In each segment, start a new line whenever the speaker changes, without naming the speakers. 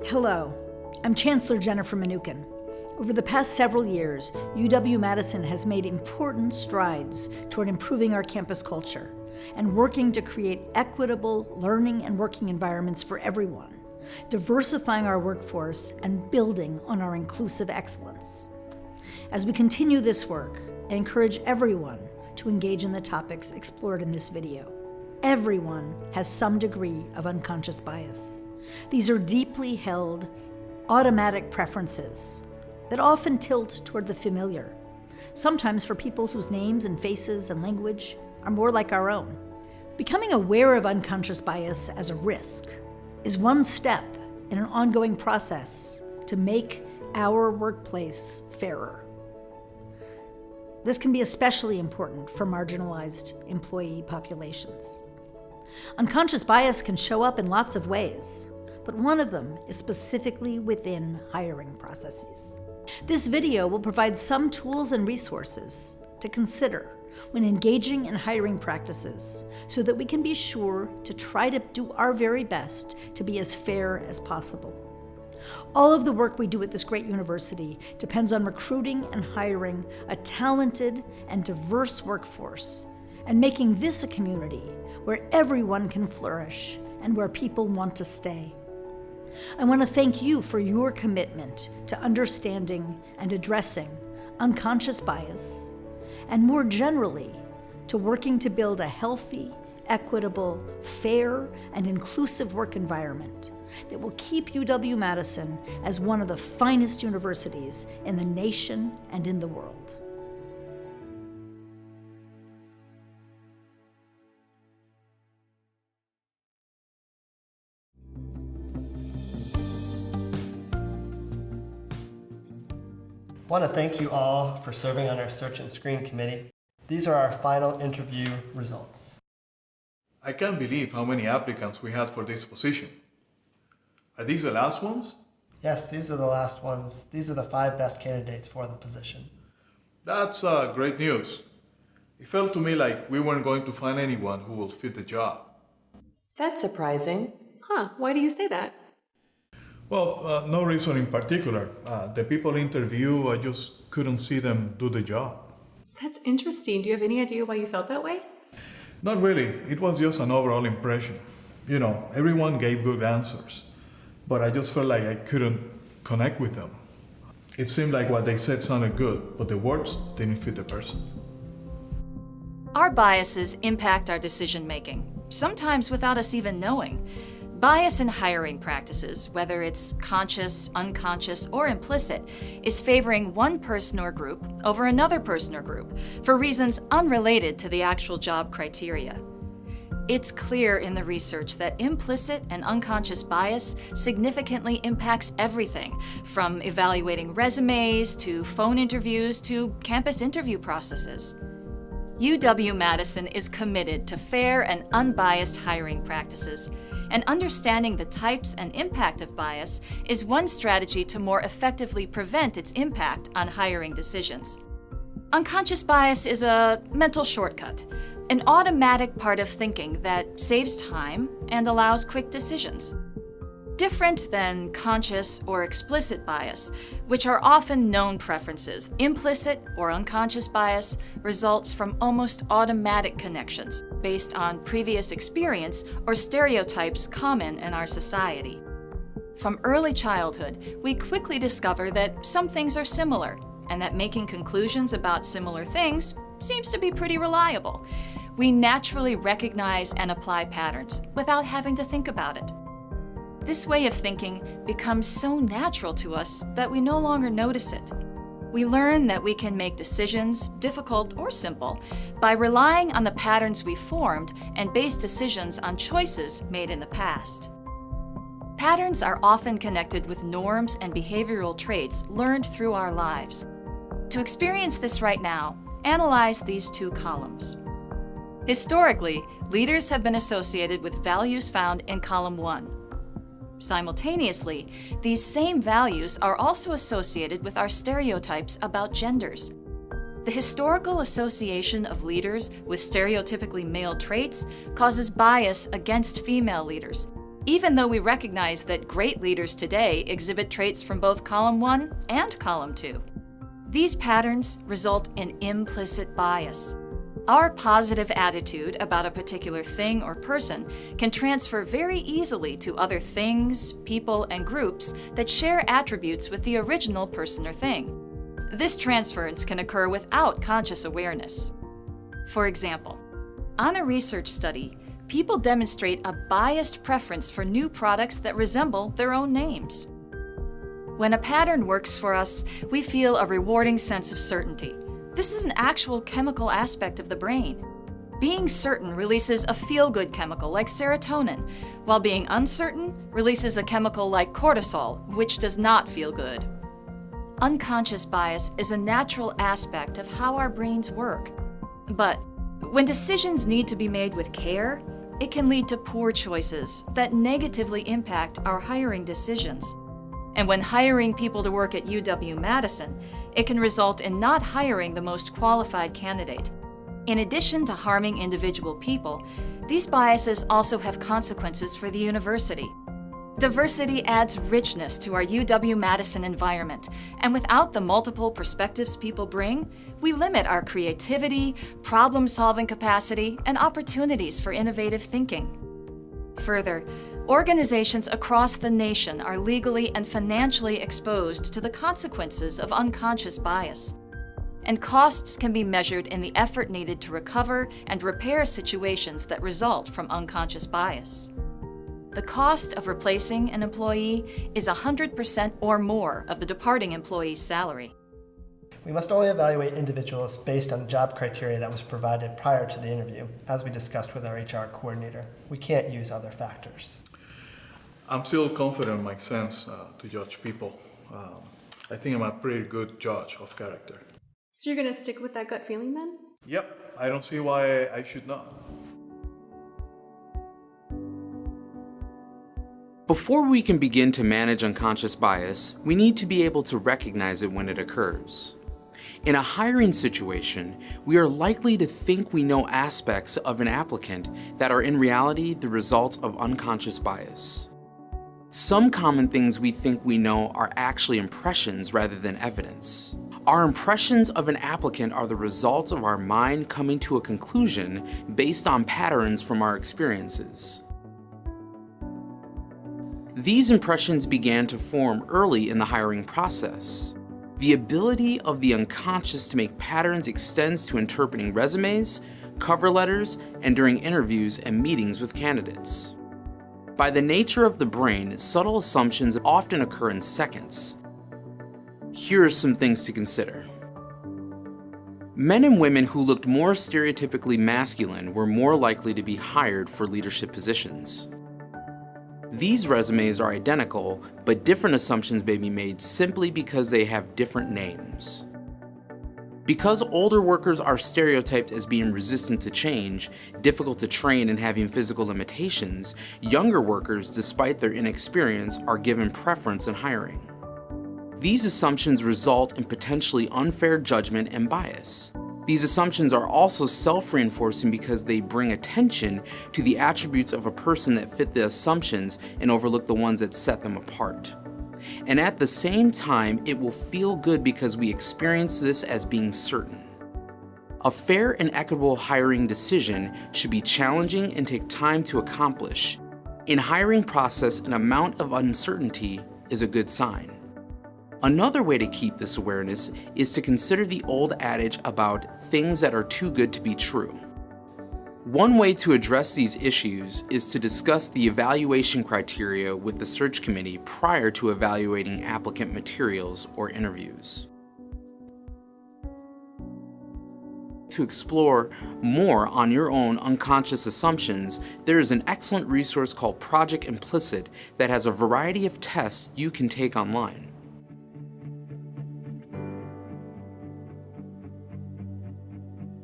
Hello, I'm Chancellor Jennifer Mnookin. Over the past several years, UW-Madison has made important strides toward improving our campus culture and working to create equitable learning and working environments for everyone, diversifying our workforce and building on our inclusive excellence. As we continue this work, I encourage everyone to engage in the topics explored in this video. Everyone has some degree of unconscious bias. These are deeply held, automatic preferences that often tilt toward the familiar, sometimes for people whose names and faces and language are more like our own. Becoming aware of unconscious bias as a risk is one step in an ongoing process to make our workplace fairer. This can be especially important for marginalized employee populations. Unconscious bias can show up in lots of ways, but one of them is specifically within hiring processes. This video will provide some tools and resources to consider when engaging in hiring practices so that we can be sure to try to do our very best to be as fair as possible. All of the work we do at this great university depends on recruiting and hiring a talented and diverse workforce and making this a community where everyone can flourish and where people want to stay. I want to thank you for your commitment to understanding and addressing unconscious bias, and more generally, to working to build a healthy, equitable, fair, and inclusive work environment that will keep UW-Madison as one of the finest universities in the nation and in the world.
I want to thank you all for serving on our Search and Screen Committee. These are our final interview results.
I can't believe how many applicants we had for this position. Are these the last ones?
Yes, these are the last ones. These are the 5 best candidates for the position.
That's great news. It felt to me like we weren't going to find anyone who will fit the job.
That's surprising. Why do you say that?
Well, no reason in particular. The people interviewed, I just couldn't see them do the job.
That's interesting. Do you have any idea why you felt that way?
Not really. It was just an overall impression. You know, everyone gave good answers, but I just felt like I couldn't connect with them. It seemed like what they said sounded good, but the words didn't fit the person.
Our biases impact our decision-making, sometimes without us even knowing. Bias in hiring practices, whether it's conscious, unconscious, or implicit, is favoring one person or group over another person or group for reasons unrelated to the actual job criteria. It's clear in the research that implicit and unconscious bias significantly impacts everything, from evaluating resumes to phone interviews to campus interview processes. UW-Madison is committed to fair and unbiased hiring practices, and understanding the types and impact of bias is one strategy to more effectively prevent its impact on hiring decisions. Unconscious bias is a mental shortcut, an automatic part of thinking that saves time and allows quick decisions. Different than conscious or explicit bias, which are often known preferences, implicit or unconscious bias results from almost automatic connections based on previous experience or stereotypes common in our society. From early childhood, we quickly discover that some things are similar, and that making conclusions about similar things seems to be pretty reliable. We naturally recognize and apply patterns without having to think about it. This way of thinking becomes so natural to us that we no longer notice it. We learn that we can make decisions, difficult or simple, by relying on the patterns we formed and base decisions on choices made in the past. Patterns are often connected with norms and behavioral traits learned through our lives. To experience this right now, analyze these 2 columns. Historically, leaders have been associated with values found in column 1. Simultaneously, these same values are also associated with our stereotypes about genders. The historical association of leaders with stereotypically male traits causes bias against female leaders, even though we recognize that great leaders today exhibit traits from both column 1 and column 2. These patterns result in implicit bias. Our positive attitude about a particular thing or person can transfer very easily to other things, people, and groups that share attributes with the original person or thing. This transference can occur without conscious awareness. For example, on a research study, people demonstrate a biased preference for new products that resemble their own names. When a pattern works for us, we feel a rewarding sense of certainty. This is an actual chemical aspect of the brain. Being certain releases a feel-good chemical like serotonin, while being uncertain releases a chemical like cortisol, which does not feel good. Unconscious bias is a natural aspect of how our brains work. But when decisions need to be made with care, it can lead to poor choices that negatively impact our hiring decisions. And when hiring people to work at UW-Madison, it can result in not hiring the most qualified candidate. In addition to harming individual people, these biases also have consequences for the university. Diversity adds richness to our UW-Madison environment, and without the multiple perspectives people bring, we limit our creativity, problem-solving capacity, and opportunities for innovative thinking. Further, organizations across the nation are legally and financially exposed to the consequences of unconscious bias, and costs can be measured in the effort needed to recover and repair situations that result from unconscious bias. The cost of replacing an employee is 100% or more of the departing employee's salary.
We must only evaluate individuals based on job criteria that was provided prior to the interview, as we discussed with our HR coordinator. We can't use other factors.
I'm still confident in my sense to judge people. I think I'm a pretty good judge of character.
So you're going to stick with that gut feeling then?
Yep, I don't see why I should not.
Before we can begin to manage unconscious bias, we need to be able to recognize it when it occurs. In a hiring situation, we are likely to think we know aspects of an applicant that are in reality the results of unconscious bias. Some common things we think we know are actually impressions rather than evidence. Our impressions of an applicant are the results of our mind coming to a conclusion based on patterns from our experiences. These impressions began to form early in the hiring process. The ability of the unconscious to make patterns extends to interpreting resumes, cover letters, and during interviews and meetings with candidates. By the nature of the brain, subtle assumptions often occur in seconds. Here are some things to consider. Men and women who looked more stereotypically masculine were more likely to be hired for leadership positions. These resumes are identical, but different assumptions may be made simply because they have different names. Because older workers are stereotyped as being resistant to change, difficult to train, and having physical limitations, younger workers, despite their inexperience, are given preference in hiring. These assumptions result in potentially unfair judgment and bias. These assumptions are also self-reinforcing because they bring attention to the attributes of a person that fit the assumptions and overlook the ones that set them apart. And at the same time, it will feel good because we experience this as being certain. A fair and equitable hiring decision should be challenging and take time to accomplish. In hiring process, an amount of uncertainty is a good sign. Another way to keep this awareness is to consider the old adage about things that are too good to be true. One way to address these issues is to discuss the evaluation criteria with the search committee prior to evaluating applicant materials or interviews. To explore more on your own unconscious assumptions, there is an excellent resource called Project Implicit that has a variety of tests you can take online.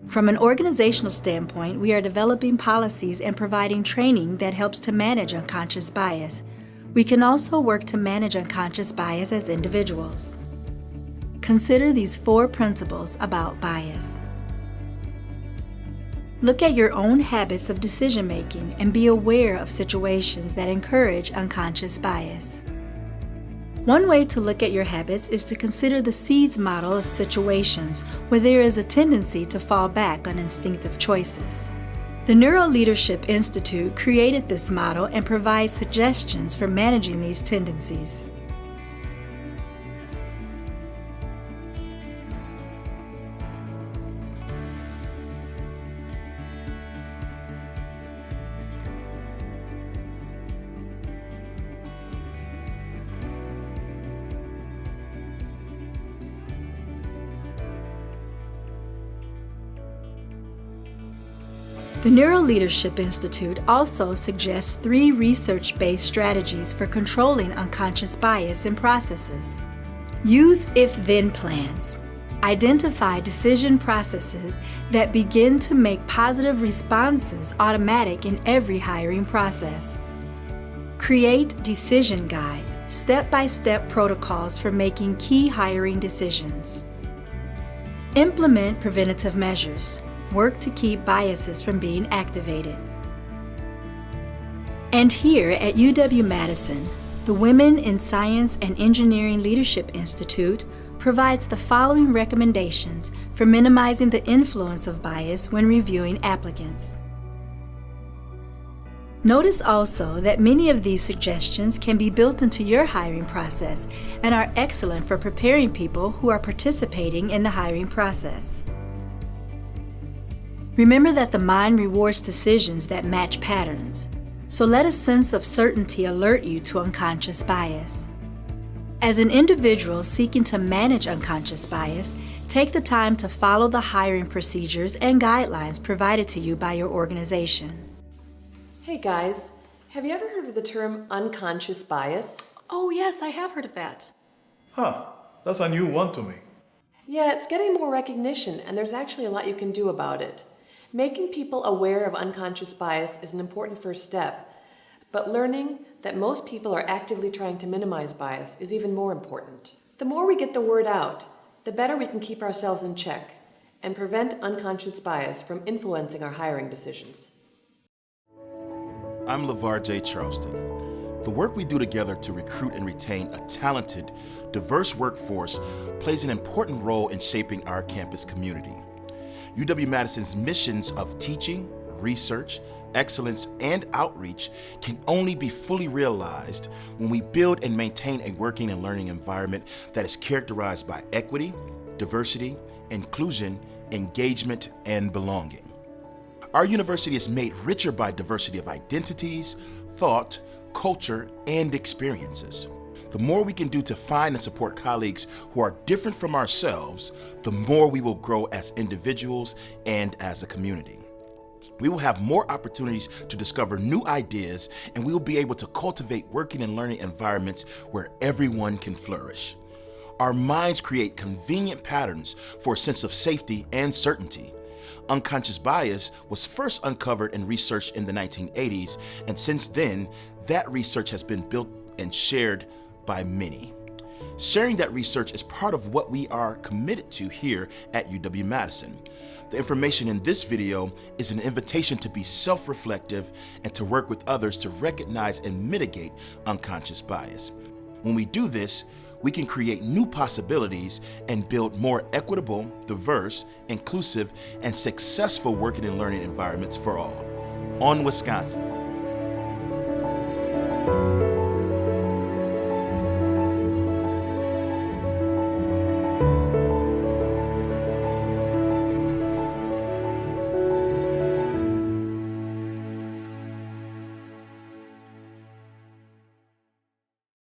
From an organizational standpoint, we are developing policies and providing training that helps to manage unconscious bias. We can also work to manage unconscious bias as individuals. Consider these 4 principles about bias.
Look at your own habits of decision making and be aware of situations that encourage unconscious bias. One way to look at your habits is to consider the SEEDS model of situations where there is a tendency to fall back on instinctive choices. The Neuro Leadership Institute created this model and provides suggestions for managing these tendencies. The Neuro Leadership Institute also suggests 3 research-based strategies for controlling unconscious bias in processes. Use if-then plans. Identify decision processes that begin to make positive responses automatic in every hiring process. Create decision guides, step-by-step protocols for making key hiring decisions. Implement preventative measures. Work to keep biases from being activated. And here at UW-Madison, the Women in Science and Engineering Leadership Institute provides the following recommendations for minimizing the influence of bias when reviewing applicants. Notice also that many of these suggestions can be built into your hiring process and are excellent for preparing people who are participating in the hiring process. Remember that the mind rewards decisions that match patterns, so let a sense of certainty alert you to unconscious bias. As an individual seeking to manage unconscious bias, take the time to follow the hiring procedures and guidelines provided to you by your organization.
Hey guys, have you ever heard of the term unconscious bias?
Oh, yes, I have heard of that.
Huh, that's a new one to me.
Yeah, it's getting more recognition, and there's actually a lot you can do about it. Making people aware of unconscious bias is an important first step, but learning that most people are actively trying to minimize bias is even more important. The more we get the word out, the better we can keep ourselves in check and prevent unconscious bias from influencing our hiring decisions.
I'm LeVar J. Charleston. The work we do together to recruit and retain a talented, diverse workforce plays an important role in shaping our campus community. UW-Madison's missions of teaching, research, excellence, and outreach can only be fully realized when we build and maintain a working and learning environment that is characterized by equity, diversity, inclusion, engagement, and belonging. Our university is made richer by diversity of identities, thought, culture, and experiences. The more we can do to find and support colleagues who are different from ourselves, the more we will grow as individuals and as a community. We will have more opportunities to discover new ideas, and we will be able to cultivate working and learning environments where everyone can flourish. Our minds create convenient patterns for a sense of safety and certainty. Unconscious bias was first uncovered and researched in the 1980s, and since then, that research has been built and shared by many. Sharing that research is part of what we are committed to here at UW-Madison. The information in this video is an invitation to be self-reflective and to work with others to recognize and mitigate unconscious bias. When we do this, we can create new possibilities and build more equitable, diverse, inclusive, and successful working and learning environments for all. On Wisconsin.